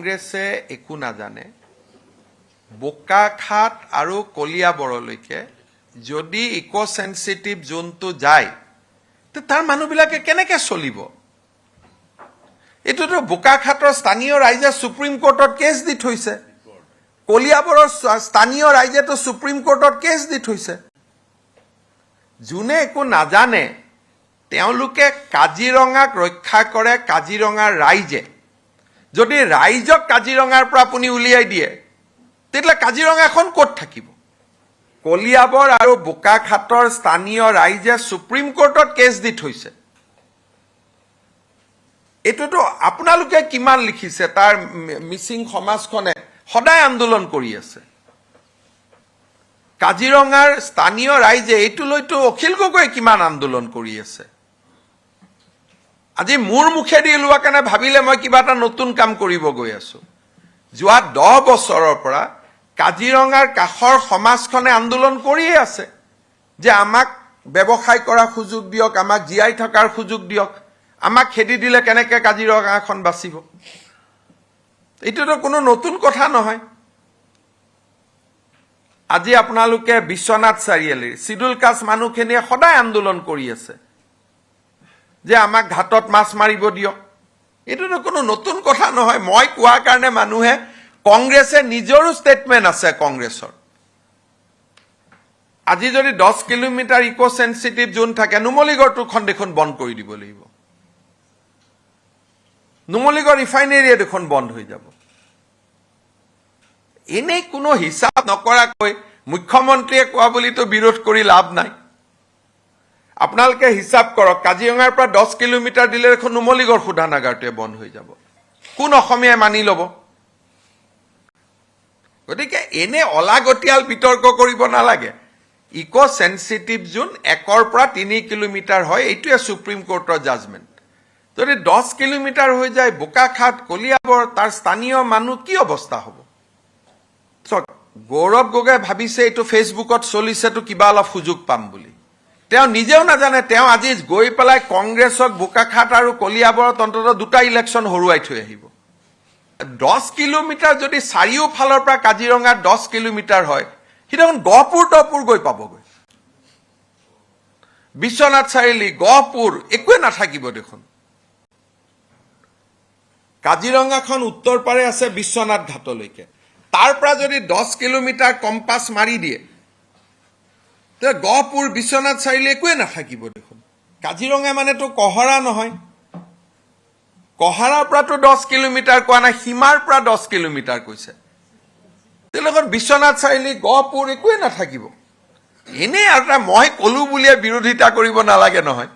কংগ্ৰেছে একো নাজানে বোকাখাট আৰু কলিয়াবৰলৈকে যদি ইকো সেনসিটিভ জোনটো যায় তে তাৰ মানুহবিলাকে কেনেকৈ চলিব এটোতো বোকাখাটৰ স্থানীয় ৰাইজে সুপ্ৰিম কোৰ্টত কেছ দি থৈছে কলিয়াবৰৰ স্থানীয় ৰাইজেতো সুপ্ৰিম কোৰ্টত কেছ দি থৈছে যোনে একো নাজানে তেওঁলোকে কাজিৰঙাক ৰক্ষা কৰে কাজিৰঙাৰ ৰাইজে যদি ৰাইজক কাজিৰঙাৰ পৰা আপুনি উলিয়াই দিয়ে তেতিয়ালে কাজিৰঙাখন ক'ত থাকিব কলিয়াবৰ আৰু বোকাখাটৰ স্থানীয় ৰাইজে সুপ্ৰিম কোৰ্টত কেছ দি থৈছে এটোতো আপোনালোকে কিমান লিখিছে তাৰ মিছিং সমাজখনে সদায় আন্দোলন কৰি আছে কাজিৰঙাৰ স্থানীয় ৰাইজে এইটো লৈতো অখিল গগৈ কিমান আন্দোলন কৰি আছে আজি মোৰ মুখেদি ওলোৱা কাৰণে ভাবিলে মই কিবা এটা নতুন কাম কৰিব গৈ আছো যোৱা 10 বছৰৰ পৰা কাজিৰঙাৰ কাখৰ সমাজখনে আন্দোলন কৰিয়ে আছে যে আমাক ব্যৱসায় কৰা সুযোগ দিয়ক আমাক জিয়াই থকাৰ সুযোগ দিয়ক আমাক খেদি দিলে কেনেকৈ কাজিৰঙাখন বাচিব এইটোতো কোনো নতুন কথা নহয় আজি আপোনালোকে বিশ্বনাথ চাৰিআলিৰ সিডুল কাষ্ট মানুহখিনিয়ে সদায় আন্দোলন কৰি আছে যে আমাক ঘাটত মাছ মাৰিব দিয়ক এইটোতো কোনো নতুন কথা নহয় মই কোৱাৰ কাৰণে মানুহে কংগ্ৰেছে নিজৰো ষ্টেটমেন্ট আছে কংগ্ৰেছৰ আজি যদি 10 কিলোমিটাৰ ইকো সেনসিটিভ জোন থাকে নুমলীগড়টোখন দেখোন বন্ধ কৰি দিব লাগিব নুমলীগড় ৰিফাইনেৰী দেখোন বন্ধ হৈ যাব এনে কোনো হিসাব নকৰাকৈ মুখ্যমন্ত্ৰীয়ে কোৱা বুলিতো বিৰোধ কৰি লাভ নাই আপোনালোকে হিসাব কৰক কাজিৰঙাৰ পৰা 10 কিলোমিটাৰ দিলে দেখোন নুমলীগড় শোধানাগাৰটোৱে বন্ধ হৈ যাব কোন অসমীয়াই মানি ল'ব গতিকে এনে অলাগতিয়াল বিতৰ্ক কৰিব নালাগে ইকো সেনসিটিভ জোন 1 পৰা 3 কিলোমিটাৰ হয় এইটোৱে সুপ্ৰিম কোৰ্টৰ জাজমেন্ট যদি 10 কিলোমিটাৰ হৈ যায় বোকাখাট কলিয়াবৰ তাৰ স্থানীয় মানুহ কি অৱস্থা হ'ব গৌৰৱ গগৈ ভাবিছে এইটো ফেসবুকত চলিছেতো কিবা অলপ সুযোগ পাম বুলি তেওঁ নিজেও নাজানে তেওঁ আজি গৈ পেলাই কংগ্ৰেছক বোকাখাট আৰু কলিয়াবৰত অন্তত দুটা ইলেকশ্যন হৰুৱাই থৈ আহিব 10 কিলোমিটাৰ যদি চাৰিওফালৰ পৰা কাজিৰঙা 10 কিলোমিটাৰ হয় হিদন গহপুৰ গৈ পাবগৈ বিশ্বনাথ চাৰিআলি গহপুৰ একোৱে নাথাকিব দেখোন কাজিৰঙাখন উত্তৰ পাৰে আছে বিশ্বনাথ ঘাটলৈকে তাৰ পৰা যদি 10 কিলোমিটাৰ কম্পাস মাৰি দিয়ে তে গহপুৰ বিশ্বনাথ চাৰিআলি একোৱে নাথাকিব দেখোন কাজিৰঙা মানেতো কহৰা নহয় কহৰাৰ পৰাতো 10 কিলোমিটাৰ কোৱা নাই সীমাৰ পৰা 10 কিলোমিটাৰ কৈছে তেলেখন বিশ্বনাথ চাৰিআলি গহপুৰ একোৱে নাথাকিব এনে আৰু মই কলো বুলিয়ে বিৰোধিতা কৰিব নালাগে নহয়